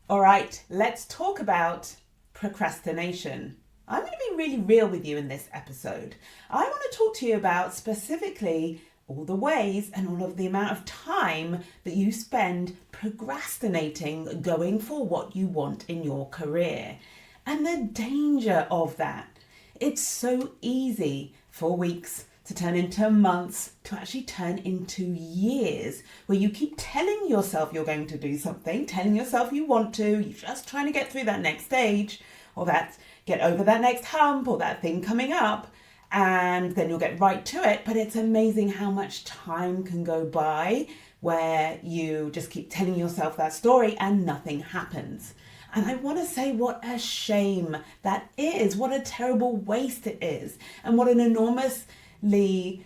All right, let's talk about procrastination. I'm going to be really real with you in this episode. I want to talk to you about specifically all the ways and all of the amount of time that you spend procrastinating going for what you want in your career and the danger of that. It's so easy for weeks to turn into months, to actually turn into years, where you keep telling yourself you're going to do something, telling yourself you want to, you're just trying to get through that next stage, or that get over that next hump, or that thing coming up, and then you'll get right to it. But it's amazing how much time can go by where you just keep telling yourself that story and nothing happens. And I want to say what a shame that is, what a terrible waste it is, and what an enormous missed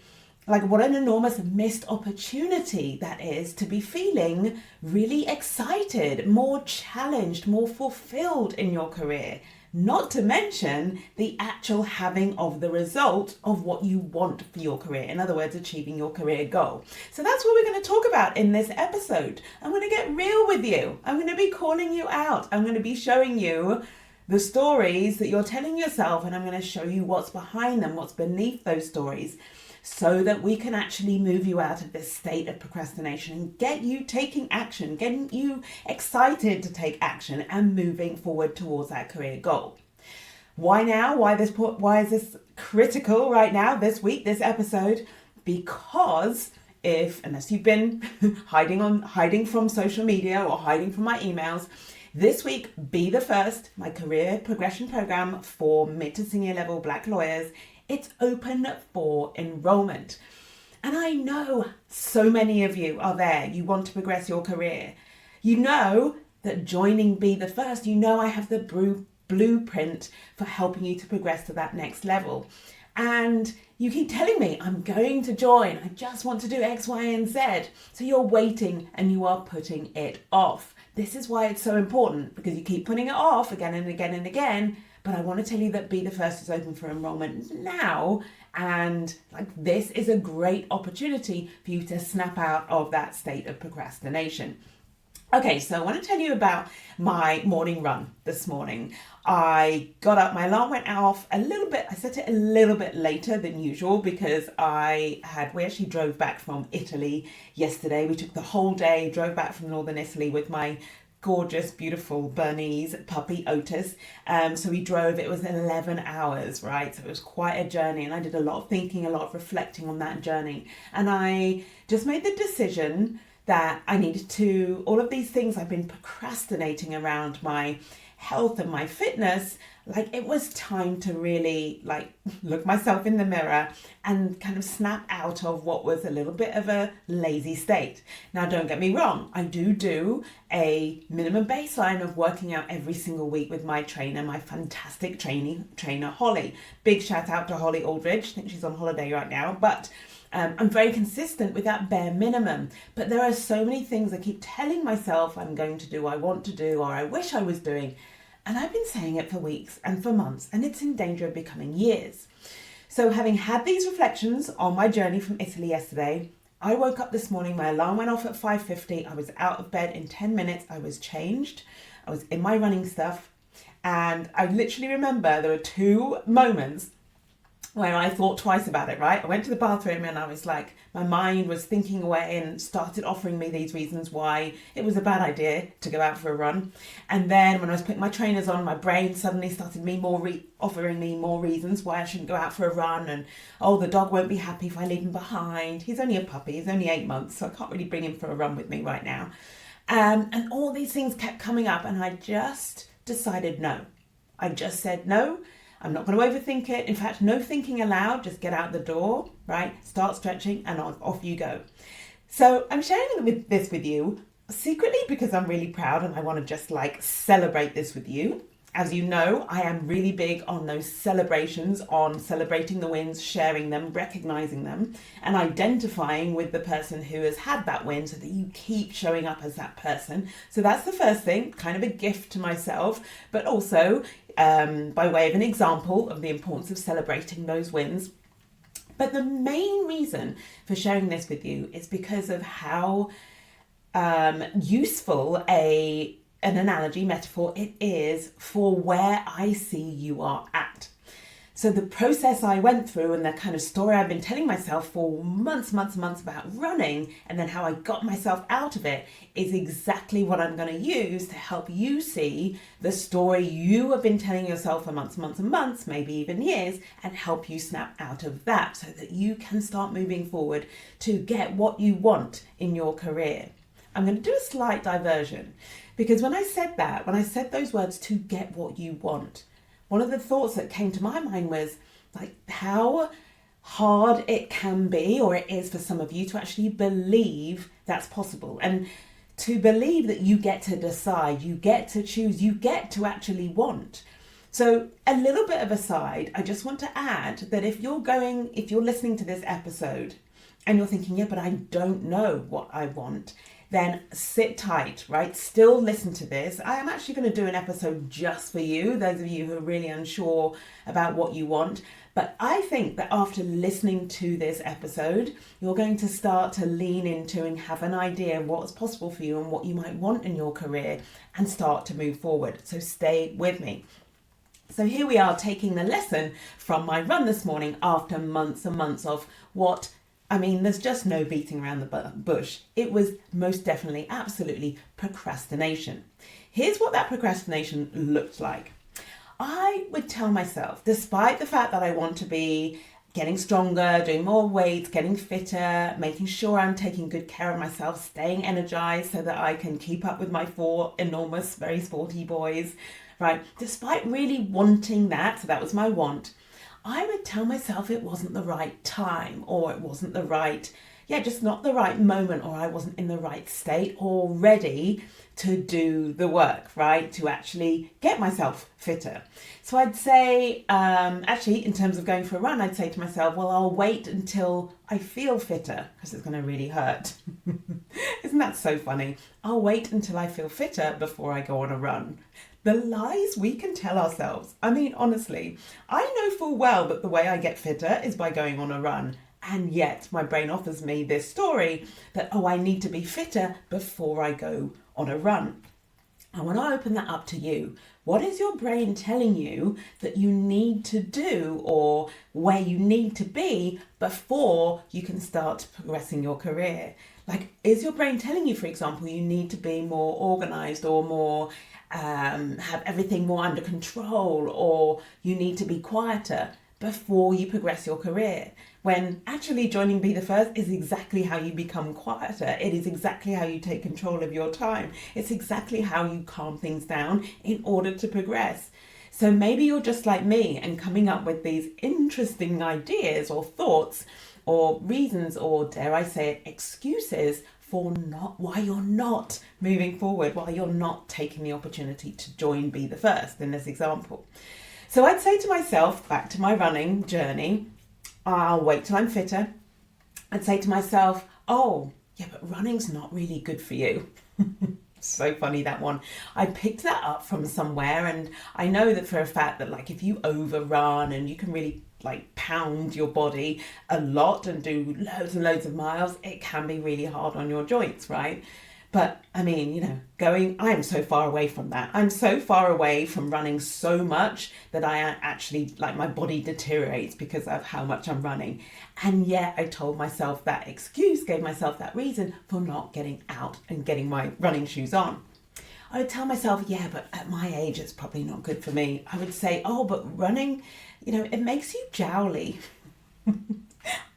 opportunity that is to be feeling really excited, more challenged, more fulfilled in your career. Not to mention the actual having of the result of what you want for your career. In other words, achieving your career goal. So that's what we're going to talk about in this episode. I'm going to get real with you. I'm going to be calling you out. I'm going to be showing you the stories that you're telling yourself, and I'm going to show you what's behind them, what's beneath those stories, so that we can actually move you out of this state of procrastination and get you taking action, getting you excited to take action and moving forward towards that career goal. Why now? Why is this critical right now, this week, this episode? Because unless you've been hiding from social media or hiding from my emails, this week, Be the First, my career progression program for mid to senior level Black lawyers, it's open for enrollment. And I know so many of you are there. You want to progress your career. You know that joining Be the First, you know I have the blueprint for helping you to progress to that next level. And you keep telling me, I'm going to join. I just want to do X, Y, and Z. So you're waiting and you are putting it off. This is why it's so important, because you keep putting it off again and again and again. But I want to tell you that Be the First is open for enrollment now. And this is a great opportunity for you to snap out of that state of procrastination. Okay, so I want to tell you about my morning run this morning. I got up, my alarm went off a little bit. I set it a little bit later than usual because we actually drove back from Italy yesterday. We took the whole day, drove back from northern Italy with my gorgeous, beautiful Bernese puppy Otis. So we drove, it was 11 hours, right? So it was quite a journey, and I did a lot of thinking, a lot of reflecting on that journey. And I just made the decision that I needed to, all of these things I've been procrastinating around my health and my fitness, it was time to really look myself in the mirror and kind of snap out of what was a little bit of a lazy state. Now, don't get me wrong, I do a minimum baseline of working out every single week with my trainer, my fantastic trainer, Holly. Big shout out to Holly Aldridge. I think she's on holiday right now, but I'm very consistent with that bare minimum. But there are so many things I keep telling myself I'm going to do, I want to do, or I wish I was doing. And I've been saying it for weeks and for months, and it's in danger of becoming years. So having had these reflections on my journey from Italy yesterday, I woke up this morning, my alarm went off at 5:50. I was out of bed in 10 minutes. I was changed. I was in my running stuff. And I literally remember there were two moments where I thought twice about it, right? I went to the bathroom and I was my mind was thinking away and started offering me these reasons why it was a bad idea to go out for a run. And then when I was putting my trainers on, my brain suddenly started offering me more reasons why I shouldn't go out for a run. And, the dog won't be happy if I leave him behind. He's only a puppy, he's only 8 months, so I can't really bring him for a run with me right now. And all these things kept coming up, and I just decided no. I just said no. I'm not going to overthink it. In fact, no thinking allowed. Just get out the door, right? Start stretching and off you go. So I'm sharing this with you secretly because I'm really proud and I want to just celebrate this with you. As you know, I am really big on those celebrations, on celebrating the wins, sharing them, recognizing them, and identifying with the person who has had that win so that you keep showing up as that person. So that's the first thing, kind of a gift to myself, but also by way of an example of the importance of celebrating those wins. But the main reason for sharing this with you is because of how useful a an analogy, metaphor, it is for where I see you are at. So the process I went through and the kind of story I've been telling myself for months about running, and then how I got myself out of it, is exactly what I'm going to use to help you see the story you have been telling yourself for months, maybe even years, and help you snap out of that so that you can start moving forward to get what you want in your career. I'm going to do a slight diversion, because when I said those words, to get what you want, one of the thoughts that came to my mind was like how hard it can be, or it is for some of you, to actually believe that's possible, and to believe that you get to decide, you get to choose, you get to actually want. So a little bit of a side, I just want to add that if you're listening to this episode and you're thinking, yeah, but I don't know what I want, then sit tight, right? Still listen to this. I am actually going to do an episode just for you, those of you who are really unsure about what you want. But I think that after listening to this episode, you're going to start to lean into and have an idea of what's possible for you and what you might want in your career, and start to move forward. So stay with me. So here we are, taking the lesson from my run this morning after months and months of there's just no beating around the bush. It was most definitely, absolutely procrastination. Here's what that procrastination looked like. I would tell myself, despite the fact that I want to be getting stronger, doing more weights, getting fitter, making sure I'm taking good care of myself, staying energized so that I can keep up with my 4 enormous, very sporty boys, right? Despite really wanting that, so that was my want, I would tell myself it wasn't the right time, or it wasn't the right, just not the right moment, or I wasn't in the right state or ready to do the work, right? To actually get myself fitter. So I'd say, actually, in terms of going for a run, I'd say to myself, well, I'll wait until I feel fitter, because it's going to really hurt. Isn't that so funny? I'll wait until I feel fitter before I go on a run. The lies we can tell ourselves. I mean, honestly, I know full well that the way I get fitter is by going on a run. And yet my brain offers me this story that, I need to be fitter before I go on a run. I want to open that up to you. What is your brain telling you that you need to do, or where you need to be before you can start progressing your career? Like, is your brain telling you, for example, you need to be more organized, or more have everything more under control, or you need to be quieter before you progress your career, when actually joining Be the First is exactly how you become quieter. It is exactly how you take control of your time. It's exactly how you calm things down in order to progress. So maybe you're just like me and coming up with these interesting ideas or thoughts or reasons, or dare I say it, excuses for why you're not moving forward, why you're not taking the opportunity to join Be the First in this example. So I'd say to myself, back to my running journey, I'll wait till I'm fitter. I'd say to myself, but running's not really good for you. So funny, that one. I picked that up from somewhere, and I know that for a fact that, like, if you overrun and you can really pound your body a lot and do loads and loads of miles, it can be really hard on your joints, right? But I mean, I'm so far away from that. I'm so far away from running so much that I actually, my body deteriorates because of how much I'm running. And yet I told myself that excuse, gave myself that reason for not getting out and getting my running shoes on. I would tell myself, but at my age, it's probably not good for me. I would say, but running, it makes you jowly.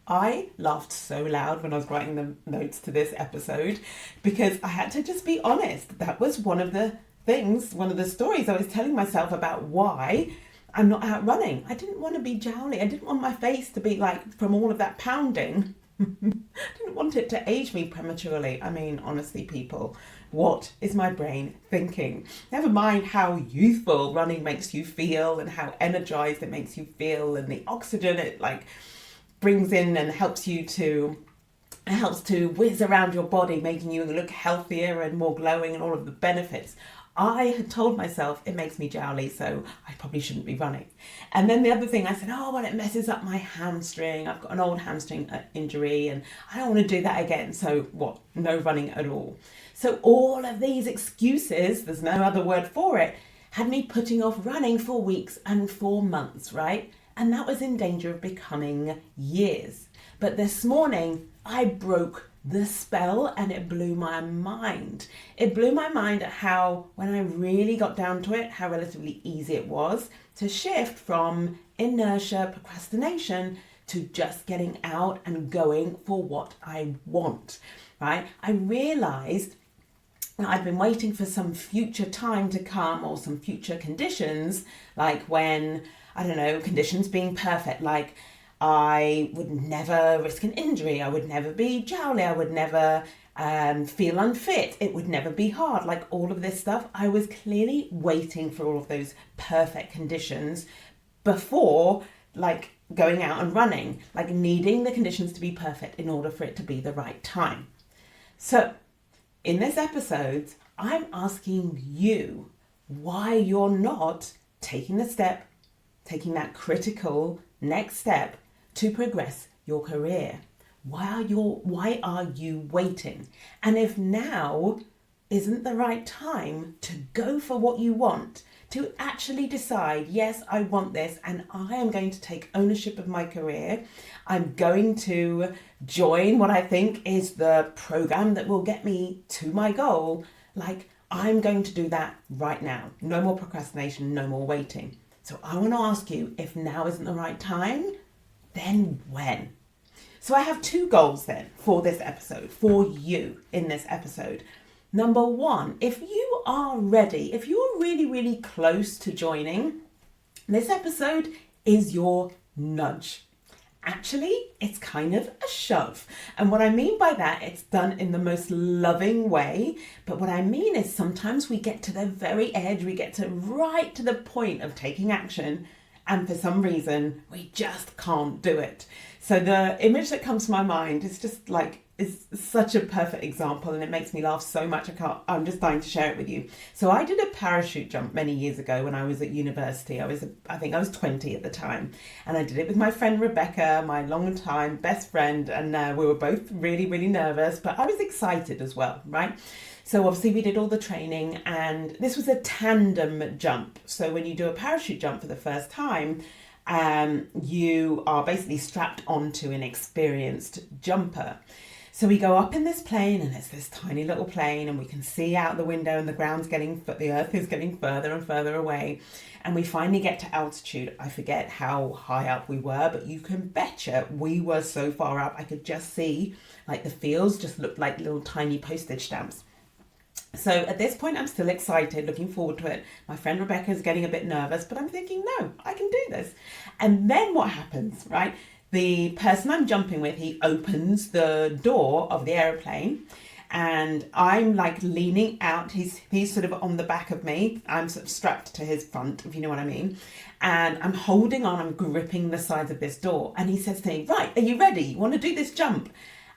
I laughed so loud when I was writing the notes to this episode, because I had to just be honest. That was one of the stories I was telling myself about why I'm not out running. I didn't want to be jowly. I didn't want my face to be from all of that pounding. I didn't want it to age me prematurely. I mean, honestly, people, what is my brain thinking? Never mind how youthful running makes you feel and how energized it makes you feel, and the oxygen it brings in and helps to whiz around your body, making you look healthier and more glowing and all of the benefits. I had told myself it makes me jowly, so I probably shouldn't be running. And then the other thing I said, it messes up my hamstring. I've got an old hamstring injury and I don't want to do that again. So what? No running at all. So all of these excuses, there's no other word for it, had me putting off running for weeks and for months, right? And that was in danger of becoming years. But this morning, I broke the spell and it blew my mind. It blew my mind at how, when I really got down to it, how relatively easy it was to shift from inertia, procrastination, to just getting out and going for what I want, right? I realized I've been waiting for some future time to come or some future conditions, like when, I don't know, conditions being perfect, like I would never risk an injury, I would never be jowly, I would never feel unfit, it would never be hard, like all of this stuff. I was clearly waiting for all of those perfect conditions before like going out and running, like needing the conditions to be perfect in order for it to be the right time. So in this episode, I'm asking you why you're not taking the step, taking that critical next step to progress your career. Why are you waiting? And if now isn't the right time to go for what you want, to actually decide, yes, I want this and I am going to take ownership of my career. I'm going to join what I think is the program that will get me to my goal. Like, I'm going to do that right now. No more procrastination, no more waiting. So I want to ask you, if now isn't the right time, then when? So I have two goals then for this episode, for you in this episode. Number one, if you are ready, if you're really, really close to joining, this episode is your nudge. Actually, it's kind of a shove. And what I mean by that, it's done in the most loving way. But what I mean is sometimes we get to the very edge, we get to right to the point of taking action. And for some reason, we just can't do it. So the image that comes to my mind is just like, is such a perfect example, and it makes me laugh so much. I'm just dying to share it with you. So I did a parachute jump many years ago when I was at university. I think I was 20 at the time, and I did it with my friend Rebecca, my long time best friend, and we were both really, really nervous, but I was excited as well, right? So obviously we did all the training, and this was a tandem jump. So when you do a parachute jump for the first time, you are basically strapped onto an experienced jumper. So we go up in this plane, and it's this tiny little plane, and we can see out the window, and the earth is getting further and further away. And we finally get to altitude. I forget how high up we were, but you can betcha we were so far up. I could just see, like, the fields just looked like little tiny postage stamps. So at this point, I'm still excited, looking forward to it. My friend Rebecca is getting a bit nervous, but I'm thinking, no, I can do this. And then what happens, right? The person I'm jumping with, he opens the door of the aeroplane, and I'm like leaning out. He's sort of on the back of me. I'm sort of strapped to his front, if you know what I mean. And I'm holding on, I'm gripping the sides of this door. And he says to me, right, are you ready? You want to do this jump?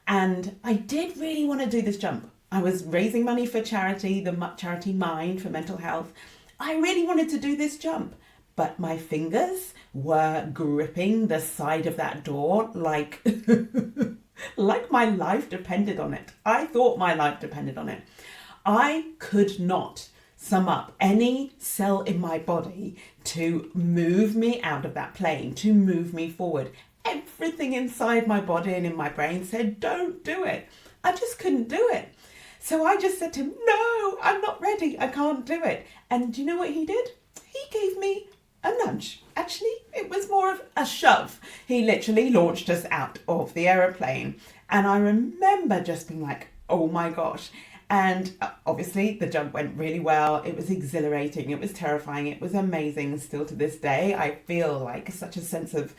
And I did really want to do this jump. I was raising money for charity, the charity Mind for mental health. I really wanted to do this jump, but my fingers were gripping the side of that door like, like my life depended on it. I thought my life depended on it. I could not sum up any cell in my body to move me out of that plane, to move me forward. Everything inside my body and in my brain said, don't do it. I just couldn't do it. So I just said to him, no, I'm not ready. I can't do it. And do you know what he did? He gave me a nudge. Actually, it was more of a shove. He literally launched us out of the aeroplane. And I remember just being like, oh my gosh. And obviously the jump went really well. It was exhilarating. It was terrifying. It was amazing. And still to this day, I feel like such a sense of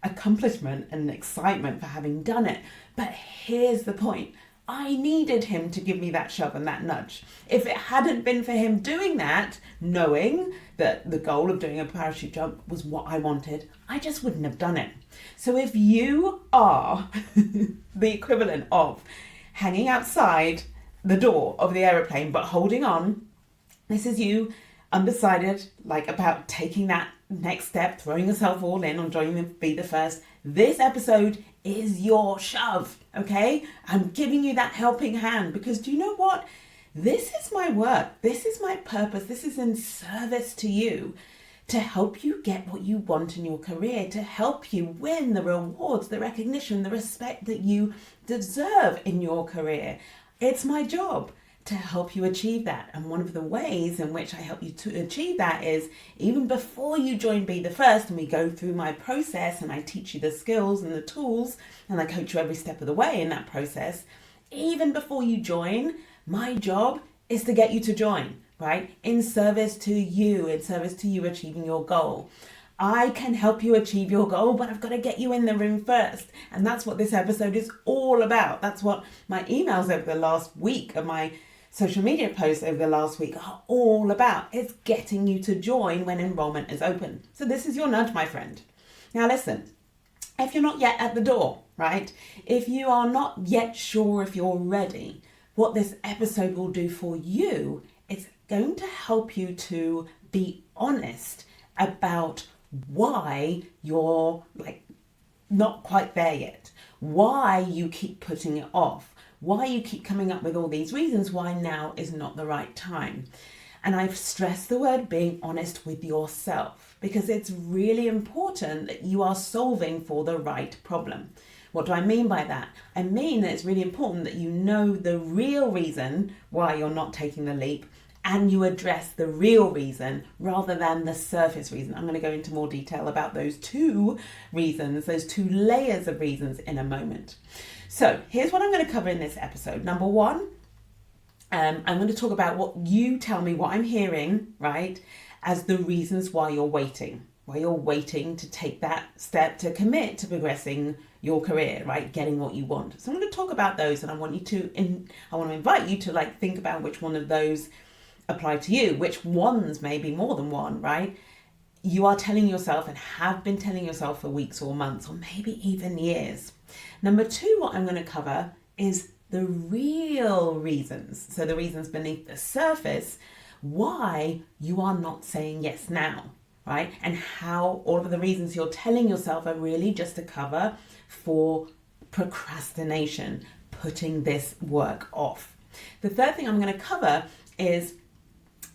accomplishment and excitement for having done it. But here's the point. I needed him to give me that shove and that nudge. If it hadn't been for him doing that, knowing that the goal of doing a parachute jump was what I wanted, I just wouldn't have done it. So if you are the equivalent of hanging outside the door of the aeroplane but holding on, this is you undecided, like about taking that next step, throwing yourself all in on joining the Be the First, this episode is your shove, okay? I'm giving you that helping hand because do you know what? This is my work. This is my purpose. This is in service to you, to help you get what you want in your career, to help you win the rewards, the recognition, the respect that you deserve in your career. It's my job to help you achieve that. And one of the ways in which I help you to achieve that is even before you join Be the First, and we go through my process and I teach you the skills and the tools and I coach you every step of the way in that process. Even before you join, my job is to get you to join, right? In service to you achieving your goal. I can help you achieve your goal, but I've got to get you in the room first. And that's what this episode is all about. That's what my emails over the last week and my social media posts over the last week are all about. It's getting you to join when enrollment is open. So this is your nudge, my friend. Now listen, if you're not yet at the door, right? If you are not yet sure if you're ready, what this episode will do for you, it's going to help you to be honest about why you're not quite there yet, why you keep putting it off, why you keep coming up with all these reasons why now is not the right time. And I've stressed the word being honest with yourself because it's really important that you are solving for the right problem. What do I mean by that? I mean that it's really important that you know the real reason why you're not taking the leap and you address the real reason rather than the surface reason. I'm going to go into more detail about those two reasons, those two layers of reasons in a moment. So here's what I'm going to cover in this episode. Number one, I'm going to talk about what you tell me, what I'm hearing, right, as the reasons why you're waiting to take that step to commit to progressing your career, right, getting what you want. So I'm going to talk about those, and I want to invite you to think about which one of those apply to you, which ones, maybe more than one, right? You are telling yourself and have been telling yourself for weeks or months or maybe even years. Number two, what I'm going to cover is the real reasons. So the reasons beneath the surface, why you are not saying yes now, right? And how all of the reasons you're telling yourself are really just a cover for procrastination, putting this work off. The third thing I'm going to cover is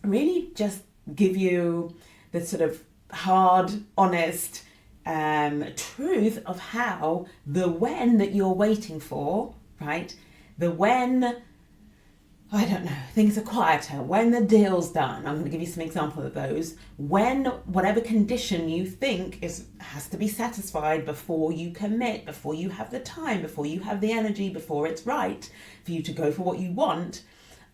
really just give you the sort of hard, honest truth of how the when that you're waiting for, right? The when, I don't know, things are quieter, when the deal's done. I'm going to give you some examples of those. When whatever condition you think has to be satisfied before you commit, before you have the time, before you have the energy, before it's right for you to go for what you want,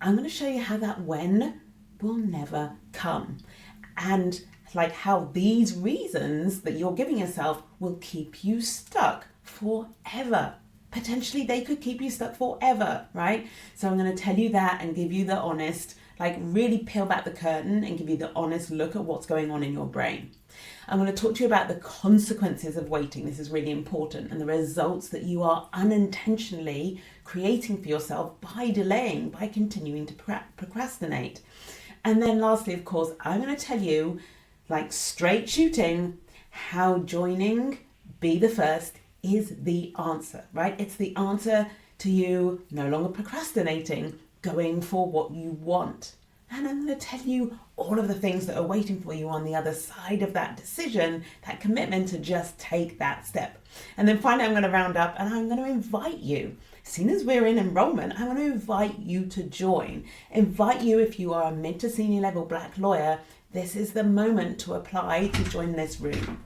I'm going to show you how that when will never come. And how these reasons that you're giving yourself will keep you stuck forever. Potentially they could keep you stuck forever, right? So I'm going to tell you that and give you the honest, really peel back the curtain and give you the honest look at what's going on in your brain. I'm going to talk to you about the consequences of waiting. This is really important, and the results that you are unintentionally creating for yourself by delaying, by continuing to procrastinate. And then lastly, of course, I'm going to tell you, straight shooting, how joining Be the First is the answer, right? It's the answer to you no longer procrastinating, going for what you want. And I'm going to tell you all of the things that are waiting for you on the other side of that decision, that commitment to just take that step. And then finally, I'm going to round up and I'm going to invite you. As soon as we're in enrollment, I want to invite you to join. Invite you, if you are a mid to senior level Black lawyer, this is the moment to apply to join this room.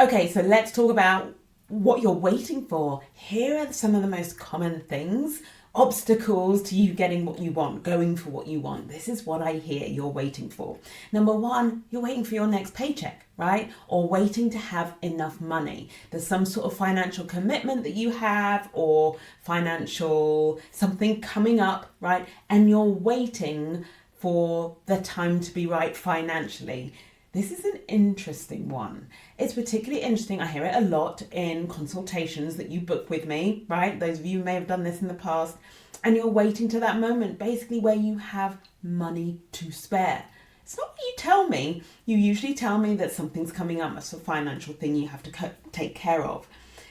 Okay, so let's talk about what you're waiting for. Here are some of the most common things, obstacles to you getting what you want, going for what you want. This is what I hear you're waiting for. Number one, you're waiting for your next paycheck, right? Or waiting to have enough money. There's some sort of financial commitment that you have or financial something coming up, right? And you're waiting for the time to be right financially. This is an interesting one. It's particularly interesting. I hear it a lot in consultations that you book with me, right? Those of you who may have done this in the past, and you're waiting to that moment, basically where you have money to spare. It's not what you tell me. You usually tell me that something's coming up, it's a financial thing you have to take care of.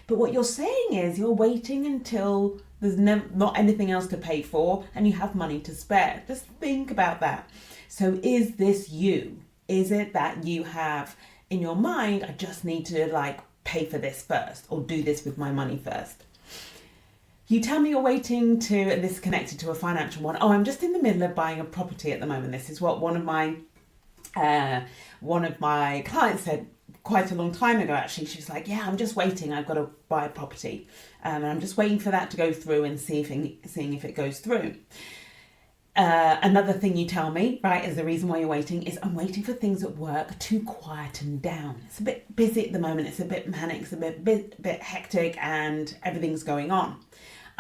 But what you're saying is you're waiting until There's not anything else to pay for, and you have money to spare. Just think about that. So is this you? Is it that you have in your mind, I just need to like pay for this first, or do this with my money first? You tell me you're waiting to, and this is connected to a financial one. Oh, I'm just in the middle of buying a property at the moment. This is what one of my clients said quite a long time ago, actually. She was like, yeah, I'm just waiting. I've got to buy a property. And I'm just waiting for that to go through and seeing if it goes through. Another thing you tell me, right, is the reason why you're waiting, is I'm waiting for things at work to quieten down. It's a bit busy at the moment. It's a bit manic. It's a bit hectic, and everything's going on.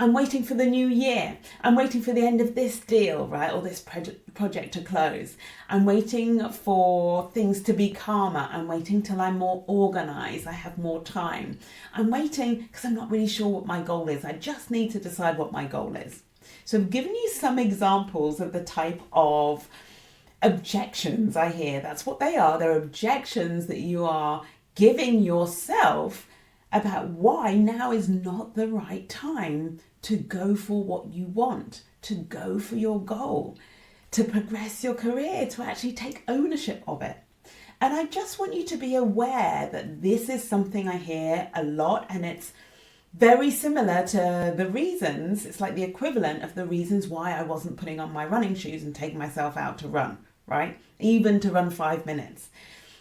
I'm waiting for the new year. I'm waiting for the end of this deal, right, or this project to close. I'm waiting for things to be calmer. I'm waiting till I'm more organised. I have more time. I'm waiting because I'm not really sure what my goal is. I just need to decide what my goal is. So I've given you some examples of the type of objections I hear. That's what they are. They're objections that you are giving yourself about why now is not the right time to go for what you want, to go for your goal, to progress your career, to actually take ownership of it. And I just want you to be aware that this is something I hear a lot, and it's very similar to the reasons. It's like the equivalent of the reasons why I wasn't putting on my running shoes and taking myself out to run, right? Even to run 5 minutes.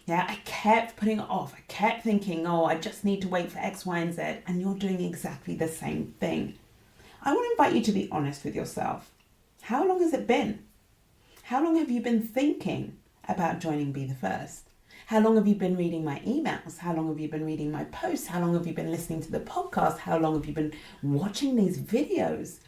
Yeah, I kept putting it off. I kept thinking, oh, I just need to wait for X, Y, and Z. And you're doing exactly the same thing. I want to invite you to be honest with yourself. How long has it been? How long have you been thinking about joining Be the First? How long have you been reading my emails? How long have you been reading my posts? How long have you been listening to the podcast? How long have you been watching these videos?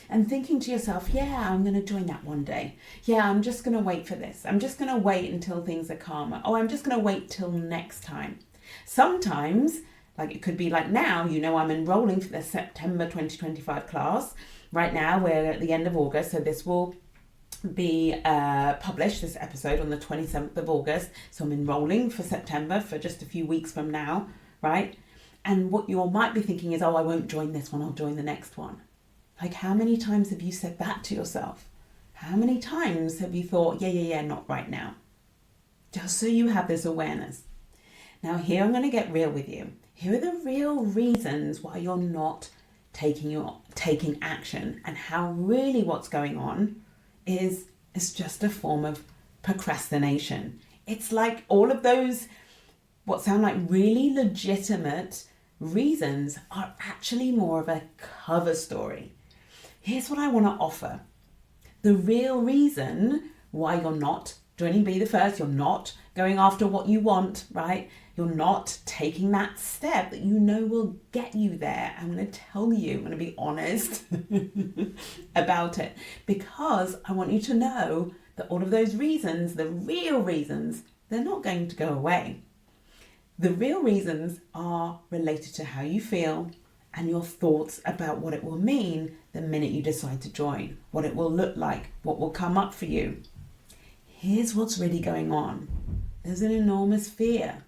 And thinking to yourself, yeah, I'm going to join that one day. Yeah, I'm just going to wait for this. I'm just going to wait until things are calmer. Oh, I'm just going to wait till next time. Sometimes, like it could be like now, I'm enrolling for the September 2025 class. Right now, we're at the end of August, so this will be published, this episode, on the 27th of August. So I'm enrolling for September, for just a few weeks from now, right? And what you all might be thinking is, oh, I won't join this one, I'll join the next one. Like, how many times have you said that to yourself? How many times have you thought, yeah, not right now? Just so you have this awareness. Now, here I'm going to get real with you. Here are the real reasons why you're not taking action, and how really what's going on is just a form of procrastination. It's like all of those, what sound like really legitimate reasons, are actually more of a cover story. Here's what I want to offer. The real reason why you're not joining Be the First, you're not going after what you want, right? You're not taking that step that will get you there. I'm going to tell you, I'm going to be honest about it, because I want you to know that all of those reasons, the real reasons, they're not going to go away. The real reasons are related to how you feel and your thoughts about what it will mean the minute you decide to join, what it will look like, what will come up for you. Here's what's really going on. There's an enormous fear,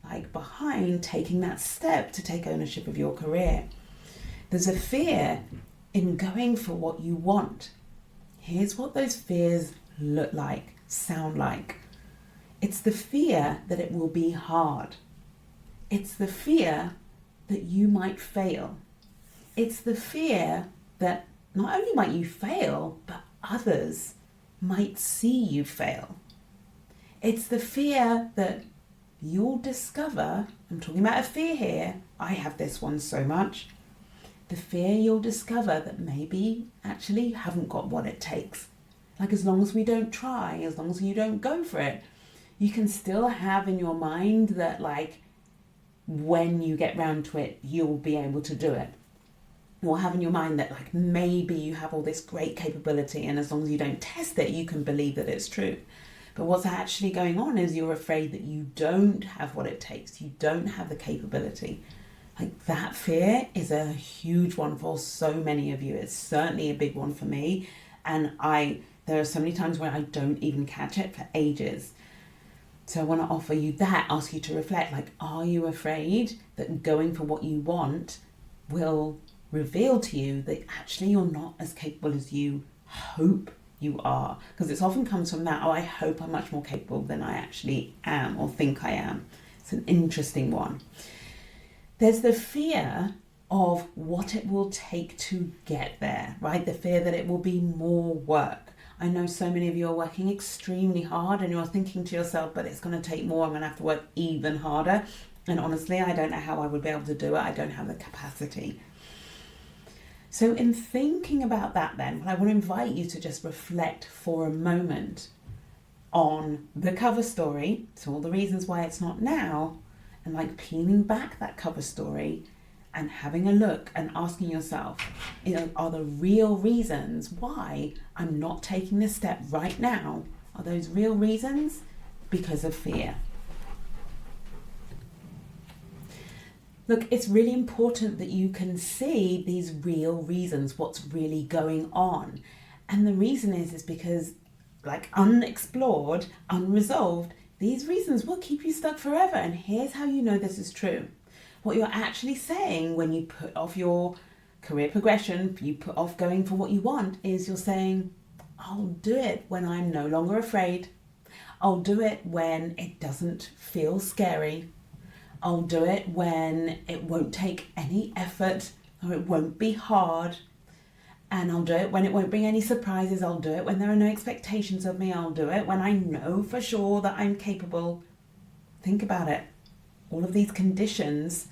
like behind taking that step to take ownership of your career. There's a fear in going for what you want. Here's what those fears look like, sound like. It's the fear that it will be hard. It's the fear that you might fail. It's the fear that not only might you fail, but others might see you fail. It's the fear that you'll discover, I'm talking about a fear here, I have this one so much, the fear you'll discover that maybe actually you haven't got what it takes. Like, as long as we don't try, as long as you don't go for it, you can still have in your mind that, like, when you get round to it, you'll be able to do it. Or have in your mind that, like, maybe you have all this great capability, and as long as you don't test it, you can believe that it's true. But what's actually going on is you're afraid that you don't have what it takes. You don't have the capability. Like, that fear is a huge one for so many of you. It's certainly a big one for me. And there are so many times where I don't even catch it for ages. So I want to offer you that, ask you to reflect, like, are you afraid that going for what you want will reveal to you that actually you're not as capable as you hope you are. Because it often comes from that, I hope I'm much more capable than I actually am or think I am. It's an interesting one. There's the fear of what it will take to get there, right? The fear that it will be more work. I know so many of you are working extremely hard and you're thinking to yourself, but it's going to take more. I'm going to have to work even harder. And honestly, I don't know how I would be able to do it. I don't have the capacity. So in thinking about that then, I want to invite you to just reflect for a moment on the cover story, so all the reasons why it's not now, and like peeling back that cover story and having a look and asking yourself, are the real reasons why I'm not taking this step right now? Are those real reasons? Because of fear. Look, it's really important that you can see these real reasons, what's really going on. And the reason is because, like, unexplored, unresolved, these reasons will keep you stuck forever. And here's how you know this is true. What you're actually saying when you put off your career progression, you put off going for what you want, is you're saying, I'll do it when I'm no longer afraid. I'll do it when it doesn't feel scary. I'll do it when it won't take any effort or it won't be hard. And I'll do it when it won't bring any surprises. I'll do it when there are no expectations of me. I'll do it when I know for sure that I'm capable. Think about it. All of these conditions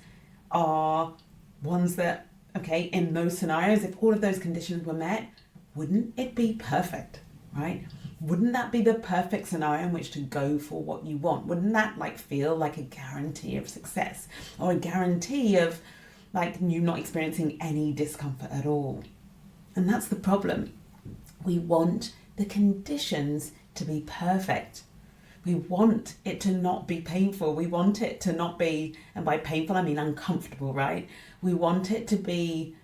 are ones that, okay, in those scenarios, if all of those conditions were met, wouldn't it be perfect, right? Wouldn't that be the perfect scenario in which to go for what you want? Wouldn't that feel like a guarantee of success or a guarantee of you not experiencing any discomfort at all? And that's the problem. We want the conditions to be perfect. We want it to not be painful. We want it to not be, and by painful I mean uncomfortable, right? We want certainty.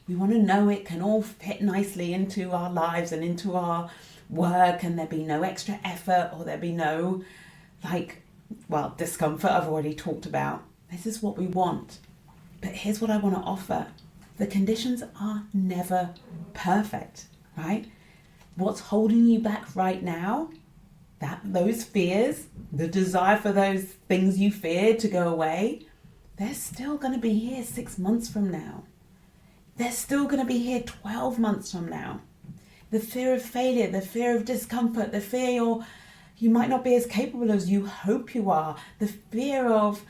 We want to know it can all fit nicely into our lives and into our work, and there be no extra effort, or there be no discomfort I've already talked about. This is what we want. But here's what I want to offer. The conditions are never perfect, right? What's holding you back right now, those fears, the desire for those things you feared to go away, they're still going to be here 6 months from now. They're still going to be here 12 months from now. The fear of failure, the fear of discomfort, the fear you might not be as capable as you hope you are, the fear of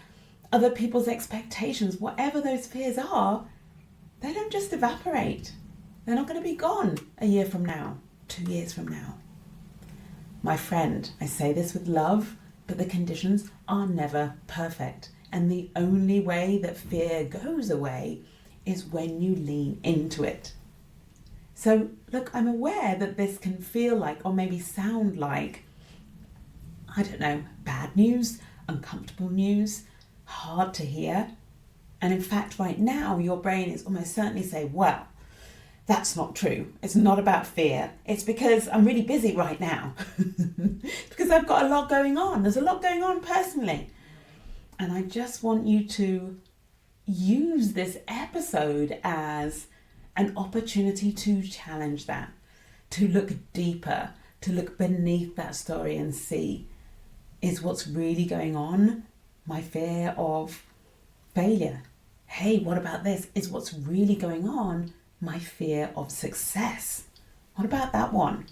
other people's expectations, whatever those fears are, they don't just evaporate. They're not going to be gone a year from now, 2 years from now. My friend, I say this with love, but the conditions are never perfect. And the only way that fear goes away is when you lean into it. So look, I'm aware that this can feel like, or maybe sound like, I don't know, bad news, uncomfortable news, hard to hear. And in fact, right now, your brain is almost certainly saying, well, that's not true. It's not about fear. It's because I'm really busy right now. Because I've got a lot going on. There's a lot going on personally. And I just want you to use this episode as an opportunity to challenge that, to look deeper, to look beneath that story and see, is what's really going on my fear of failure? Hey, what about this? Is what's really going on my fear of success? What about that one?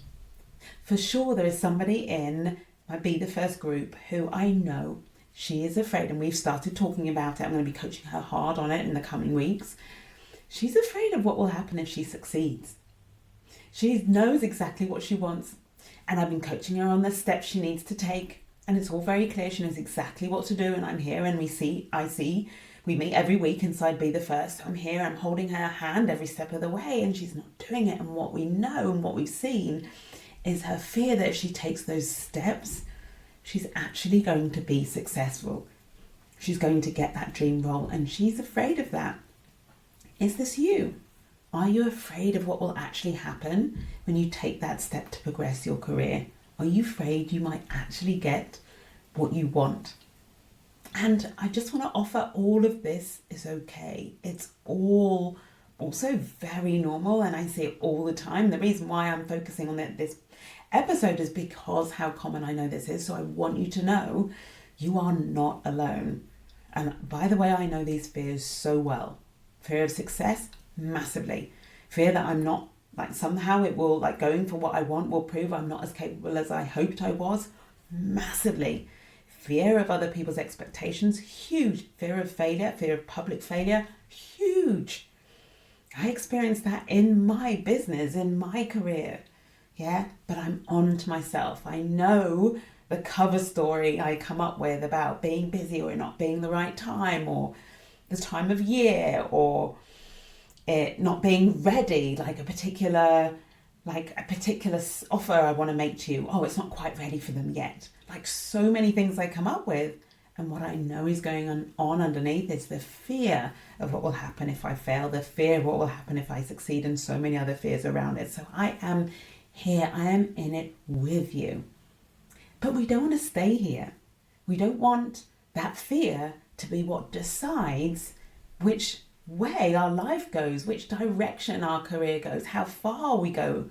For sure, there is somebody in my Be the First group who I know she is afraid, and we've started talking about it. I'm going to be coaching her hard on it in the coming weeks. She's afraid of what will happen if she succeeds. She knows exactly what she wants, and I've been coaching her on the steps she needs to take, and it's all very clear. She knows exactly what to do, and I'm here, and we meet every week inside Be the First. I'm here, I'm holding her hand every step of the way, and she's not doing it. And what we know and what we've seen is her fear that if she takes those steps, she's actually going to be successful. She's going to get that dream role, and she's afraid of that. Is this you? Are you afraid of what will actually happen when you take that step to progress your career? Are you afraid you might actually get what you want? And I just want to offer all of this is okay. It's all also very normal, and I see it all the time. The reason why I'm focusing on this episode is because how common I know this is. So I want you to know you are not alone. And by the way, I know these fears so well. Fear of success, massively. Fear that I'm not, like somehow it will, like going for what I want will prove I'm not as capable as I hoped I was, massively. Fear of other people's expectations, huge. Fear of failure, fear of public failure, huge. I experienced that in my business, in my career. Yeah, but I'm on to myself. I know the cover story I come up with about being busy or it not being the right time or the time of year or it not being ready, like a particular offer I want to make to you. Oh, it's not quite ready for them yet. Like so many things I come up with. And what I know is going on underneath is the fear of what will happen if I fail, the fear of what will happen if I succeed, and so many other fears around it. So I am here, I am in it with you. But we don't want to stay here. We don't want that fear to be what decides which way our life goes, which direction our career goes, how far we go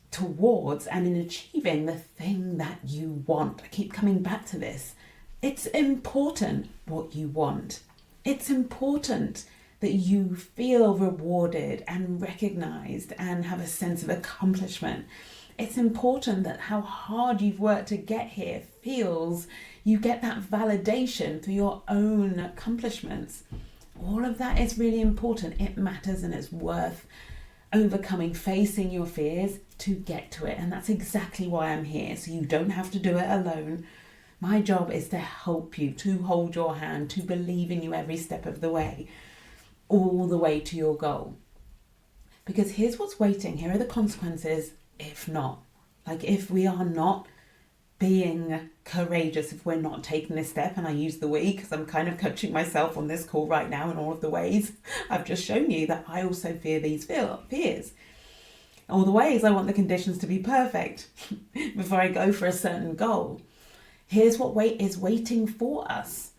towards and in achieving the thing that you want. I keep coming back to this. It's important what you want. It's important that you feel rewarded and recognized and have a sense of accomplishment. It's important that how hard you've worked to get here feels you get that validation through your own accomplishments. All of that is really important. It matters and it's worth overcoming, facing your fears to get to it. And that's exactly why I'm here. So you don't have to do it alone. My job is to help you, to hold your hand, to believe in you every step of the way, all the way to your goal. Because here's what's waiting. Here are the consequences if not. Like if we are not being courageous, if we're not taking this step, and I use the we because I'm kind of coaching myself on this call right now in all of the ways I've just shown you that I also fear these fears. All the ways I want the conditions to be perfect before I go for a certain goal. Here's what is waiting for us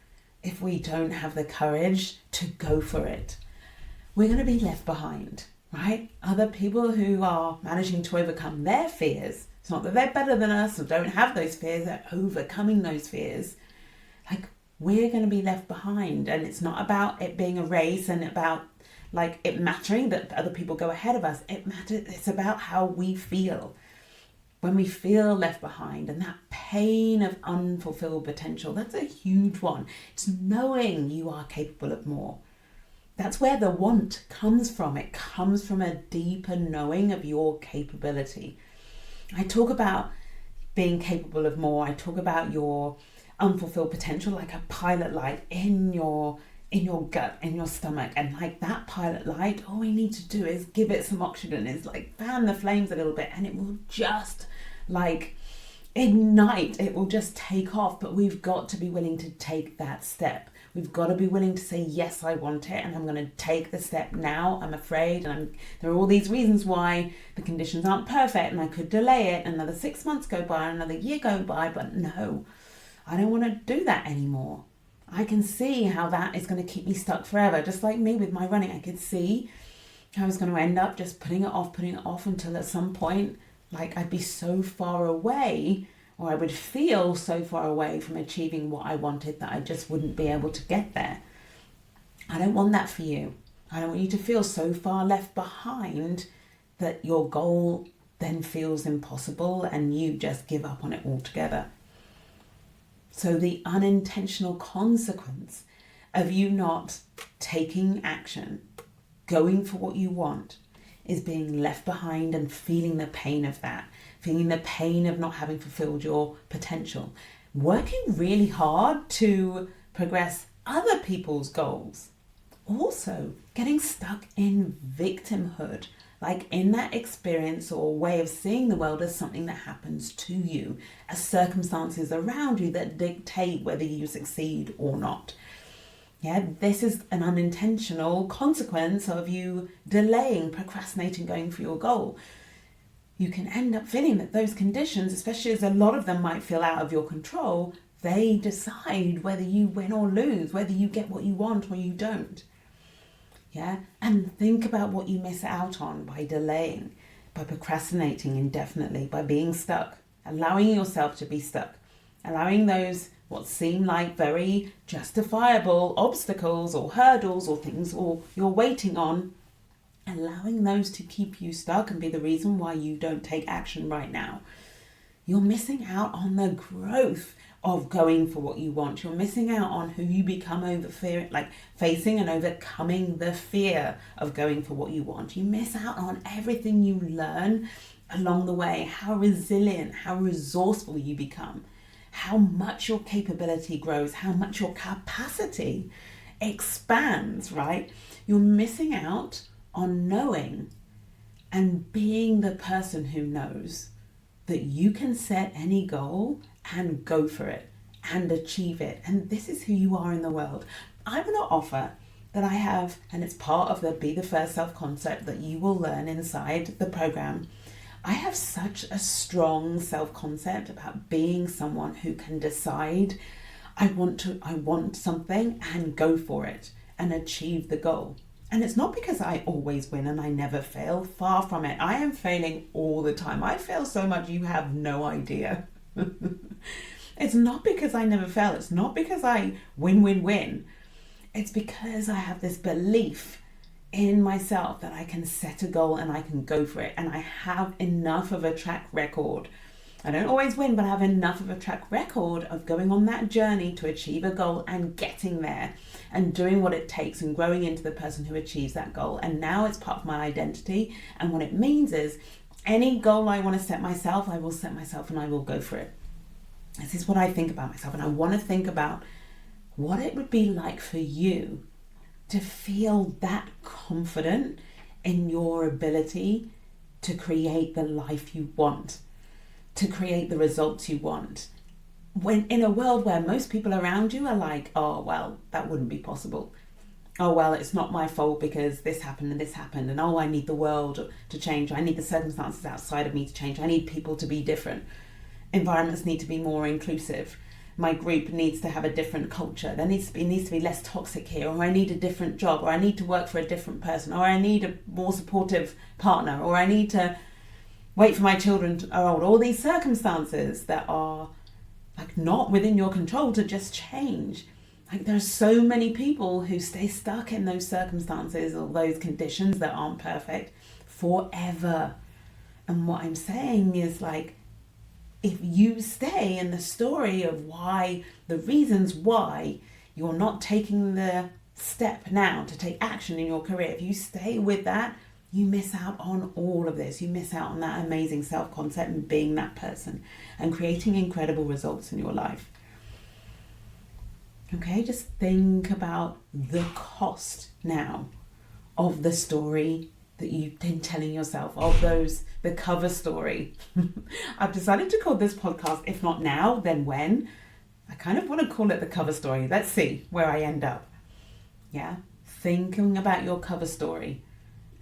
if we don't have the courage to go for it. We're going to be left behind, right? Other people who are managing to overcome their fears. It's not that they're better than us or don't have those fears, they're overcoming those fears. Like we're going to be left behind, and it's not about it being a race and about like it mattering that other people go ahead of us. It's about how we feel. When we feel left behind, and that pain of unfulfilled potential, that's a huge one. It's knowing you are capable of more. That's where the want comes from. It comes from a deeper knowing of your capability. I talk about being capable of more. I talk about your unfulfilled potential like a pilot light in your gut, in your stomach. And like that pilot light, all we need to do is give it some oxygen, is like fan the flames a little bit, and it will just like ignite. It will just take off. But we've got to be willing to take that step. We've got to be willing to say, yes, I want it, and I'm going to take the step now. I'm afraid, and there are all these reasons why the conditions aren't perfect, and I could delay it. Another 6 months go by, another year go by, but no, I don't want to do that anymore. I can see how that is going to keep me stuck forever. Just like me with my running, I could see I was going to end up just putting it off until at some point, like I'd be so far away, or I would feel so far away from achieving what I wanted that I just wouldn't be able to get there. I don't want that for you. I don't want you to feel so far left behind that your goal then feels impossible and you just give up on it altogether. So the unintentional consequence of you not taking action, going for what you want, is being left behind and feeling the pain of that, feeling the pain of not having fulfilled your potential, working really hard to progress other people's goals, also getting stuck in victimhood, like in that experience or way of seeing the world as something that happens to you, as circumstances around you that dictate whether you succeed or not. Yeah, this is an unintentional consequence of you delaying, procrastinating, going for your goal. You can end up feeling that those conditions, especially as a lot of them might feel out of your control, They decide whether you win or lose, whether you get what you want or you don't. Yeah, and think about what you miss out on by delaying, by procrastinating indefinitely, by being stuck, allowing yourself to be stuck, allowing those what seem like very justifiable obstacles or hurdles or things or you're waiting on, allowing those to keep you stuck and be the reason why you don't take action right now. You're missing out on the growth of going for what you want. You're missing out on who you become facing and overcoming the fear of going for what you want. You miss out on everything you learn along the way, how resilient, how resourceful you become, how much your capability grows, how much your capacity expands, right? You're missing out on knowing and being the person who knows that you can set any goal and go for it and achieve it. And this is who you are in the world. I'm going to offer that I have, and it's part of the Be the First Self concept that you will learn inside the program. I have such a strong self-concept about being someone who can decide I want something and go for it and achieve the goal. And it's not because I always win and I never fail. Far from it. I am failing all the time. I fail so much you have no idea. It's not because I never fail. It's not because I win. It's because I have this belief in myself that I can set a goal and I can go for it. And I have enough of a track record. I don't always win, but I have enough of a track record of going on that journey to achieve a goal and getting there and doing what it takes and growing into the person who achieves that goal. And now it's part of my identity. And what it means is any goal I want to set myself, I will set myself and I will go for it. This is what I think about myself. And I want to think about what it would be like for you to feel that confident in your ability to create the life you want, to create the results you want. When in a world where most people around you are like, oh, well, that wouldn't be possible. Oh, well, it's not my fault because this happened and this happened. And oh, I need the world to change. I need the circumstances outside of me to change. I need people to be different. Environments need to be more inclusive. My group needs to have a different culture. There needs to be less toxic here, or I need a different job, or I need to work for a different person, or I need a more supportive partner, or I need to wait for my children to are old. All these circumstances that are like not within your control to just change. Like there are so many people who stay stuck in those circumstances or those conditions that aren't perfect forever. And what I'm saying is like, if you stay in the story of why, the reasons why you're not taking the step now to take action in your career, if you stay with that, you miss out on all of this. You miss out on that amazing self-concept and being that person and creating incredible results in your life. Okay, just think about the cost now of the story that you've been telling yourself, of the cover story. I've decided to call this podcast, if not now, then when. I kind of want to call it the cover story. Let's see where I end up. Yeah, thinking about your cover story.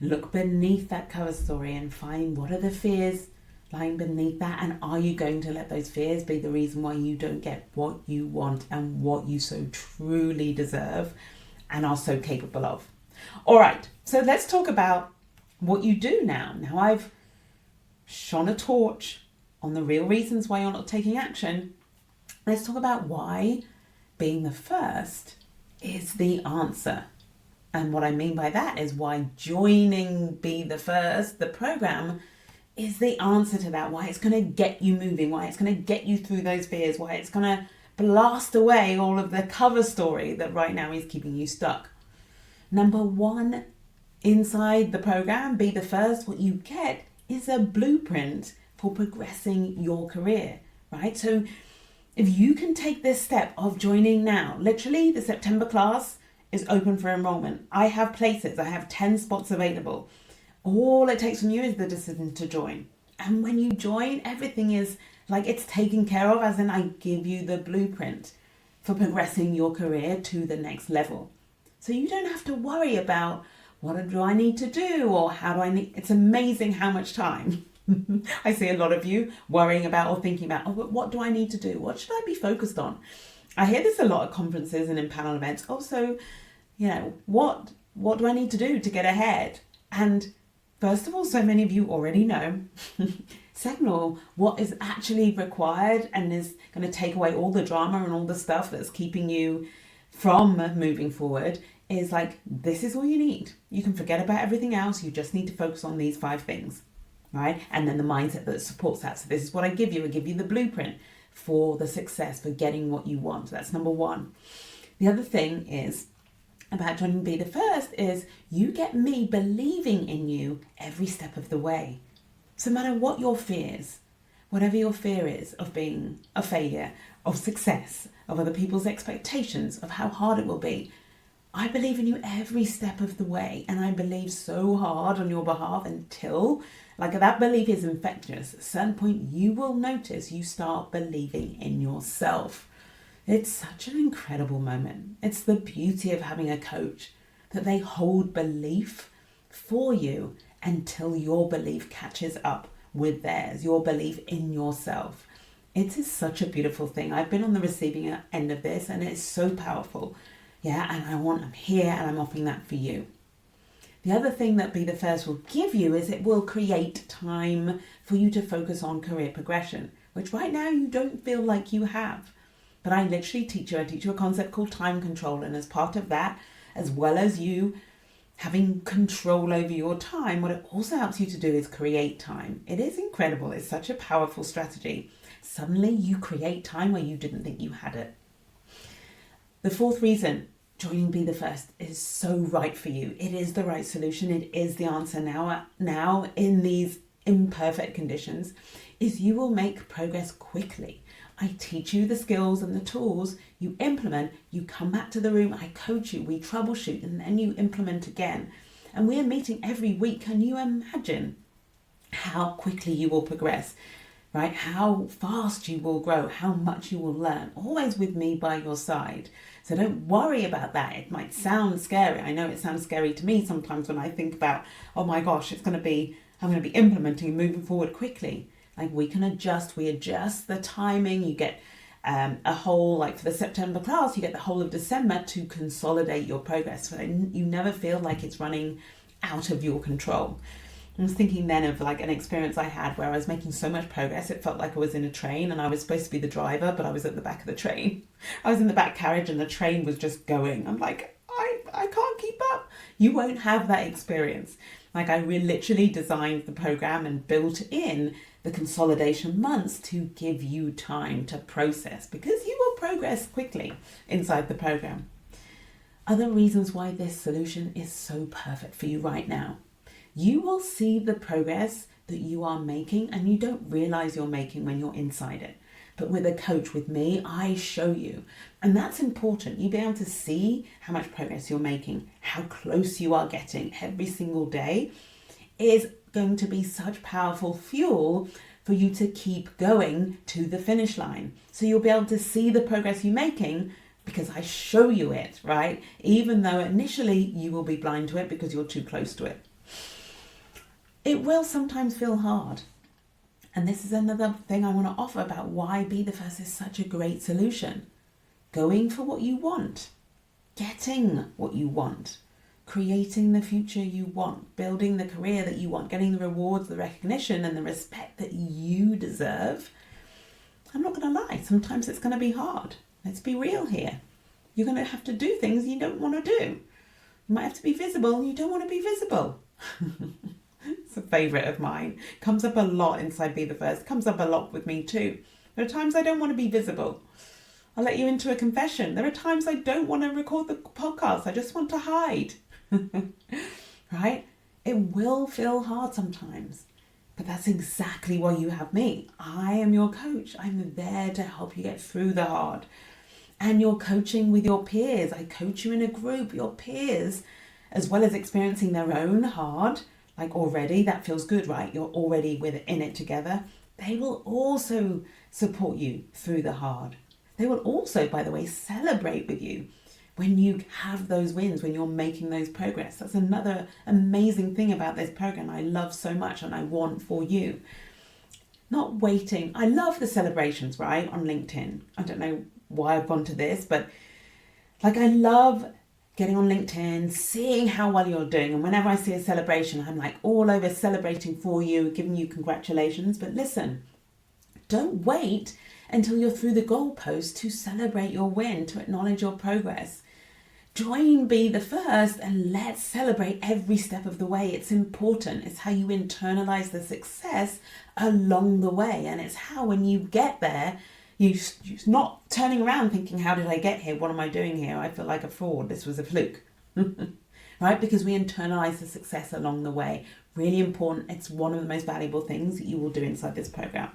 Look beneath that cover story and find what are the fears lying beneath that, and are you going to let those fears be the reason why you don't get what you want and what you so truly deserve and are so capable of. All right, so let's talk about what you do now. Now I've shone a torch on the real reasons why you're not taking action. Let's talk about why being the first is the answer. And what I mean by that is why joining Be the First, the program, is the answer to that. Why it's going to get you moving, why it's going to get you through those fears, why it's going to blast away all of the cover story that right now is keeping you stuck. Number one, inside the program, Be the First, what you get is a blueprint for progressing your career, right? So if you can take this step of joining now, literally the September class is open for enrollment. I have places, I have 10 spots available. All it takes from you is the decision to join. And when you join, everything is like it's taken care of, as in I give you the blueprint for progressing your career to the next level. So you don't have to worry about what do I need to do or how do I need, it's amazing how much time I see a lot of you worrying about or thinking about, oh, what do I need to do? What should I be focused on? I hear this a lot at conferences and in panel events. Also, what do I need to do to get ahead? And first of all, so many of you already know. Second of all, what is actually required and is going to take away all the drama and all the stuff that's keeping you from moving forward is like, this is all you need. You can forget about everything else. You just need to focus on these 5 things, right? And then the mindset that supports that. So this is what I give you. I give you the blueprint for the success, for getting what you want. That's number 1. The other thing is about joining Be the First is you get me believing in you every step of the way. So no matter what your fears, whatever your fear is of being a failure, of success, of other people's expectations, of how hard it will be, I believe in you every step of the way, and I believe so hard on your behalf until, like, that belief is infectious. At a certain point, you will notice you start believing in yourself. It's such an incredible moment. It's the beauty of having a coach, that they hold belief for you until your belief catches up with theirs, your belief in yourself. It is such a beautiful thing. I've been on the receiving end of this, and it's so powerful. Yeah, and I'm here and I'm offering that for you. The other thing that Be the First will give you is it will create time for you to focus on career progression, which right now you don't feel like you have. But I literally teach you a concept called time control. And as part of that, as well as you having control over your time, what it also helps you to do is create time. It is incredible. It's such a powerful strategy. Suddenly you create time where you didn't think you had it. The 4th reason joining Be the First is so right for you. It is the right solution. It is the answer now in these imperfect conditions, is you will make progress quickly. I teach you the skills and the tools, you implement, you come back to the room, I coach you, we troubleshoot, and then you implement again. And we are meeting every week. Can you imagine how quickly you will progress, right? How fast you will grow, how much you will learn, always with me by your side. So don't worry about that. It might sound scary. I know it sounds scary to me sometimes when I think about, oh my gosh, I'm going to be implementing and moving forward quickly. Like, we adjust the timing. You get a whole, like for the September class, you get the whole of December to consolidate your progress. So you never feel like it's running out of your control. I was thinking then of like an experience I had where I was making so much progress, it felt like I was in a train and I was supposed to be the driver, but I was at the back of the train. I was in the back carriage and the train was just going. I'm like, I can't keep up. You won't have that experience. Like, I literally designed the program and built in the consolidation months to give you time to process, because you will progress quickly inside the program. Other reasons why this solution is so perfect for you right now. You will see the progress that you are making, and you don't realize you're making when you're inside it. But with a coach, with me, I show you. And that's important. You'll be able to see how much progress you're making, how close you are getting every single day is going to be such powerful fuel for you to keep going to the finish line. So you'll be able to see the progress you're making because I show you it, right? Even though initially you will be blind to it because you're too close to it. It will sometimes feel hard. And this is another thing I want to offer about why Be the First is such a great solution. Going for what you want, getting what you want, creating the future you want, building the career that you want, getting the rewards, the recognition and the respect that you deserve. I'm not going to lie, sometimes it's going to be hard. Let's be real here. You're going to have to do things you don't want to do. You might have to be visible and you don't want to be visible. It's a favourite of mine. Comes up a lot inside Be the First. Comes up a lot with me too. There are times I don't want to be visible. I'll let you into a confession. There are times I don't want to record the podcast. I just want to hide. Right? It will feel hard sometimes. But that's exactly why you have me. I am your coach. I'm there to help you get through the hard. And you're coaching with your peers. I coach you in a group. Your peers, as well as experiencing their own hard, like already, that feels good, right? You're already in it together. They will also support you through the hard. They will also, by the way, celebrate with you when you have those wins, when you're making those progress. That's another amazing thing about this program I love so much and I want for you. Not waiting. I love the celebrations, right, on LinkedIn. I don't know why I've gone to this, but like I love getting on LinkedIn, seeing how well you're doing. And whenever I see a celebration, I'm like all over celebrating for you, giving you congratulations. But listen, don't wait until you're through the goalpost to celebrate your win, to acknowledge your progress. Join Be the First and let's celebrate every step of the way. It's important. It's how you internalize the success along the way. And it's how when you get there, you're not turning around thinking, how did I get here? What am I doing here? I feel like a fraud. This was a fluke. Right? Because we internalize the success along the way. Really important. It's one of the most valuable things that you will do inside this program.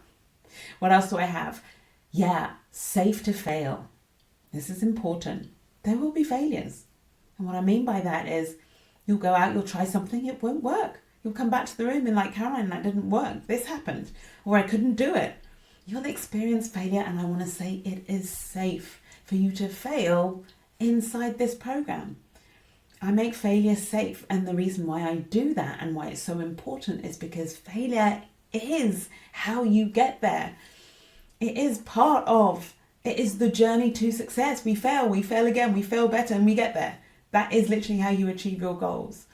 What else do I have? Yeah, safe to fail. This is important. There will be failures. And what I mean by that is you'll go out, you'll try something, it won't work. You'll come back to the room and like, Caroline, that didn't work. This happened. Or I couldn't do it. You'll experience failure, and I want to say it is safe for you to fail inside this program. I make failure safe, and the reason why I do that and why it's so important is because failure is how you get there. It is the journey to success. We fail again, we fail better, and we get there. That is literally how you achieve your goals.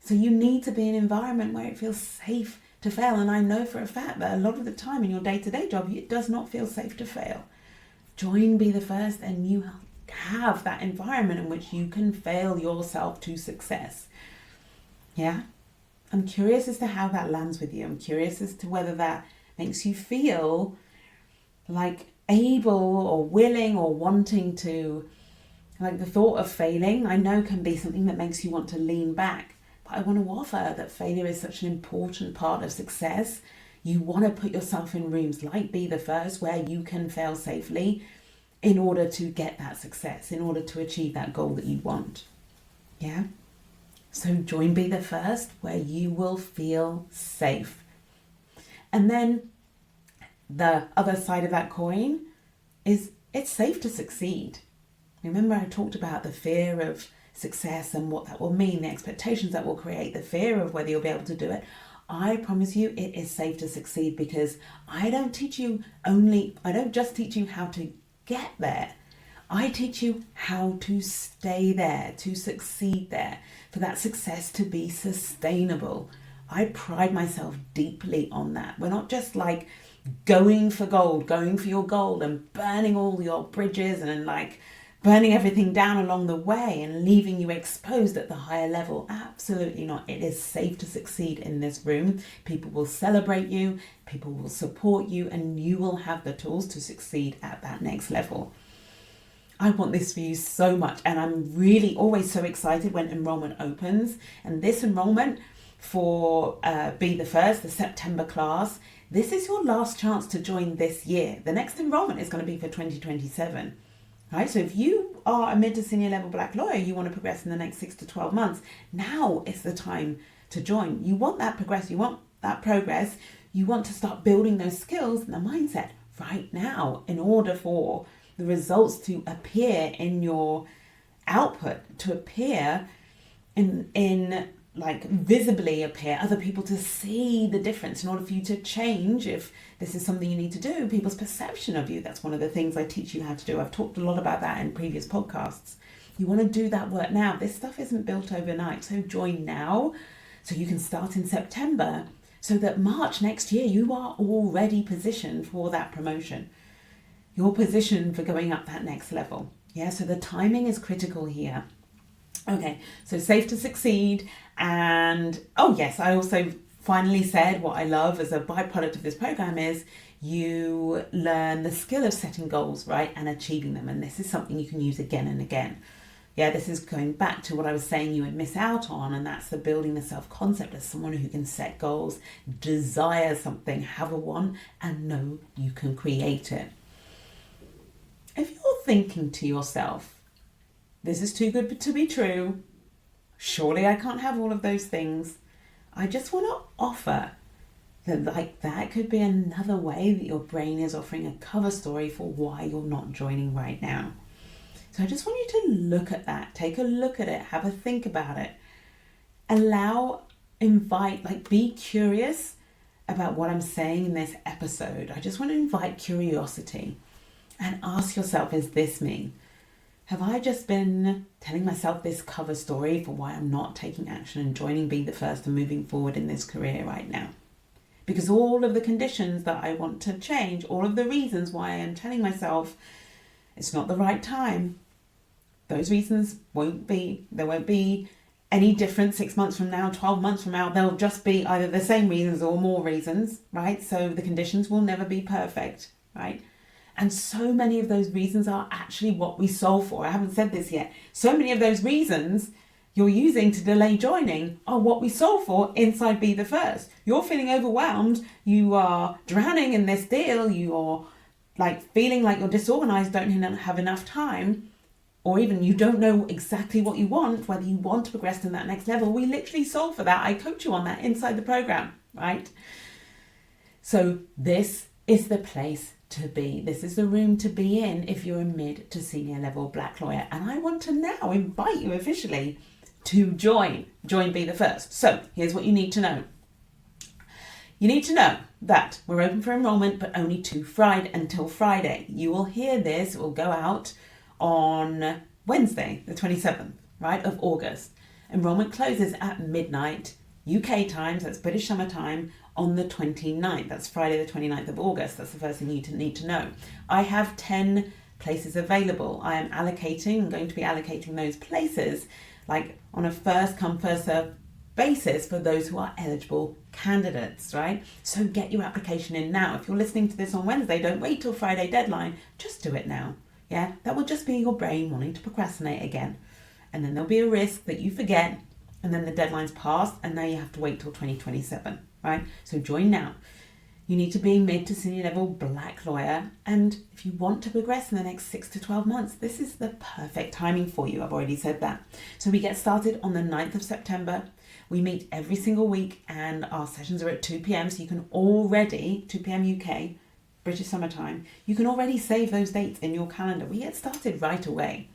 So you need to be in an environment where it feels safe to fail. And I know for a fact that a lot of the time in your day-to-day job, it does not feel safe to fail. Join Be the First and you have that environment in which you can fail yourself to success. Yeah? I'm curious as to how that lands with you. I'm curious as to whether that makes you feel like able or willing or wanting to, like the thought of failing, I know can be something that makes you want to lean back. But I want to offer that failure is such an important part of success. You want to put yourself in rooms like Be the First where you can fail safely in order to get that success, in order to achieve that goal that you want. Yeah? So join Be the First where you will feel safe. And then the other side of that coin is it's safe to succeed. Remember I talked about the fear of success and what that will mean, the expectations that will create, the fear of whether you'll be able to do it. I promise you it is safe to succeed because I don't just teach you how to get there. I teach you how to stay there, to succeed there, for that success to be sustainable. I pride myself deeply on that. We're not just like going for gold, going for your goal and burning all your bridges and like burning everything down along the way and leaving you exposed at the higher level. Absolutely not. It is safe to succeed in this room. People will celebrate you, people will support you, and you will have the tools to succeed at that next level. I want this for you so much, and I'm really always so excited when enrollment opens. And this enrollment for Be the First, the September class, this is your last chance to join this year. The next enrollment is going to be for 2027. Right, so if you are a mid to senior level black lawyer, you want to progress in the next 6 to 12 months, now is the time to join. You want that progress, you want to start building those skills and the mindset right now in order for the results to appear in your output, to appear in like visibly appear, other people to see the difference in order for you to change, if this is something you need to do, people's perception of you. That's one of the things I teach you how to do. I've talked a lot about that in previous podcasts. You want to do that work now. This stuff isn't built overnight. So join now so you can start in September so that March next year you are already positioned for that promotion. You're positioned for going up that next level. Yeah, so the timing is critical here. Okay, so safe to succeed. And oh yes, I also finally said what I love as a byproduct of this program is you learn the skill of setting goals, right, and achieving them. And this is something you can use again and again. Yeah, this is going back to what I was saying you would miss out on, and that's the building the self-concept as someone who can set goals, desire something, have a want, and know you can create it. If you're thinking to yourself, this is too good to be true, surely I can't have all of those things, I just want to offer that that could be another way that your brain is offering a cover story for why you're not joining right now. So I just want you to look at that, take a look at it, have a think about it. Be curious about what I'm saying in this episode. I just want to invite curiosity and ask yourself, is this me? Have I just been telling myself this cover story for why I'm not taking action and joining Be the First and moving forward in this career right now? Because all of the conditions that I want to change, all of the reasons why I'm telling myself it's not the right time, those reasons there won't be any different 6 months from now, 12 months from now. They'll just be either the same reasons or more reasons, right? So the conditions will never be perfect, right? And so many of those reasons are actually what we solve for. I haven't said this yet. So many of those reasons you're using to delay joining are what we solve for inside Be the First. You're feeling overwhelmed. You are drowning in this deal. You're feeling like you're disorganized, don't have enough time, or even you don't know exactly what you want, whether you want to progress to that next level. We literally solve for that. I coach you on that inside the program, right? So this is the place to be. This is the room to be in if you're a mid to senior level black lawyer. And I want to now invite you officially to join Be the First. So here's what you need to know. You need to know that we're open for enrollment, but only until Friday. You will hear this, it will go out on Wednesday, the 27th, right, of August. Enrollment closes at midnight UK time, so that's British summer time, on the 29th. That's Friday the 29th of August. That's the first thing you need to know. I have 10 places available. I am going to be allocating those places on a first come, first serve basis for those who are eligible candidates, right? So get your application in now. If you're listening to this on Wednesday, don't wait till Friday deadline. Just do it now. Yeah, that will just be your brain wanting to procrastinate again. And then there'll be a risk that you forget and then the deadline's passed and now you have to wait till 2027, right? So join now. You need to be mid to senior level black lawyer. And if you want to progress in the next 6 to 12 months, this is the perfect timing for you. I've already said that. So we get started on the 9th of September. We meet every single week and our sessions are at 2 p.m. So you can already, 2 p.m. UK, British summertime, you can already save those dates in your calendar. We get started right away.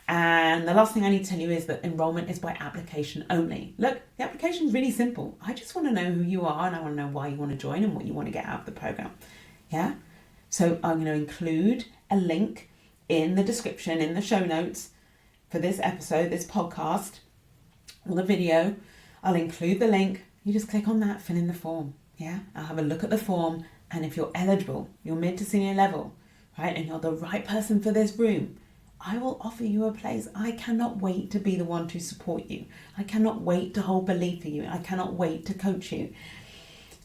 And the last thing I need to tell you is that enrollment is by application only. Look, the application is really simple. I just want to know who you are and I want to know why you want to join and what you want to get out of the program. Yeah? So I'm going to include a link in the description, in the show notes for this episode, this podcast, or the video. I'll include the link. You just click on that, fill in the form. Yeah? I'll have a look at the form. And if you're eligible, you're mid to senior level, right, and you're the right person for this room, I will offer you a place. I cannot wait to be the one to support you. I cannot wait to hold belief for you. I cannot wait to coach you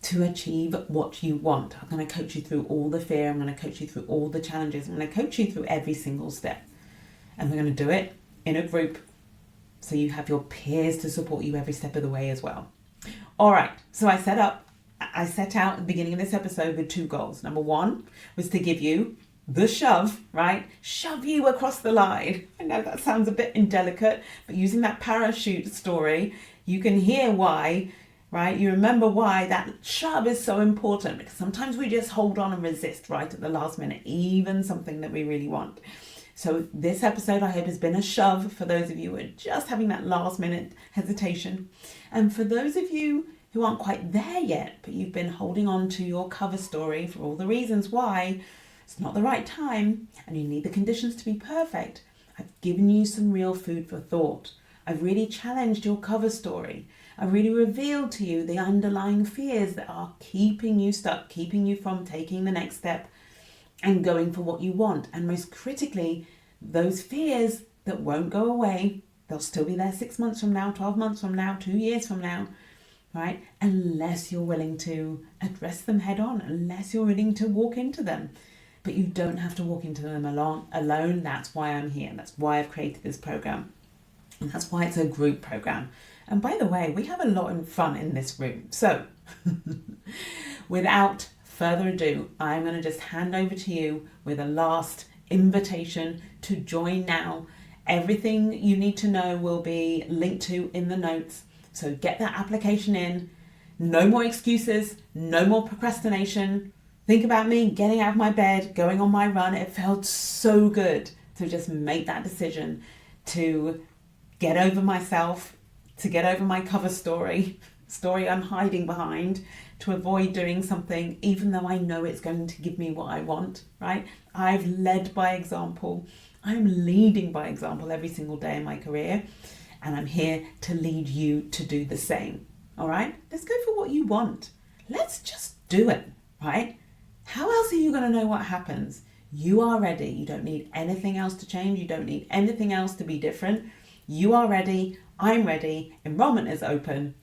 to achieve what you want. I'm going to coach you through all the fear. I'm going to coach you through all the challenges. I'm going to coach you through every single step. And we're going to do it in a group so you have your peers to support you every step of the way as well. All right, so I set out at the beginning of this episode with 2 goals. Number 1 was to give you the shove, right? Shove you across the line. I know that sounds a bit indelicate, but using that parachute story, you can hear why, right? You remember why that shove is so important, because sometimes we just hold on and resist right at the last minute, even something that we really want. So this episode, I hope, has been a shove for those of you who are just having that last minute hesitation. And for those of you who aren't quite there yet, but you've been holding on to your cover story for all the reasons why it's not the right time and you need the conditions to be perfect, I've given you some real food for thought. I've really challenged your cover story. I've really revealed to you the underlying fears that are keeping you stuck, keeping you from taking the next step and going for what you want. And most critically, those fears that won't go away, they'll still be there 6 months from now, 12 months from now, 2 years from now, right? Unless you're willing to address them head on, unless you're willing to walk into them. But you don't have to walk into them alone. That's why I'm here. That's why I've created this program. And that's why it's a group program. And by the way, we have a lot of fun in this room. So without further ado, I'm going to just hand over to you with a last invitation to join now. Everything you need to know will be linked to in the notes. So get that application in. No more excuses, no more procrastination. Think about me getting out of my bed, going on my run. It felt so good So just make that decision to get over myself, to get over my cover story I'm hiding behind, to avoid doing something even though I know it's going to give me what I want, right? I've led by example. I'm leading by example every single day in my career, and I'm here to lead you to do the same. All right? Let's go for what you want. Let's just do it, right? How else are you going to know what happens? You are ready. You don't need anything else to change. You don't need anything else to be different. You are ready. I'm ready. Enrollment is open.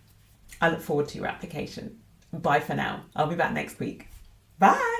I look forward to your application. Bye for now. I'll be back next week. Bye.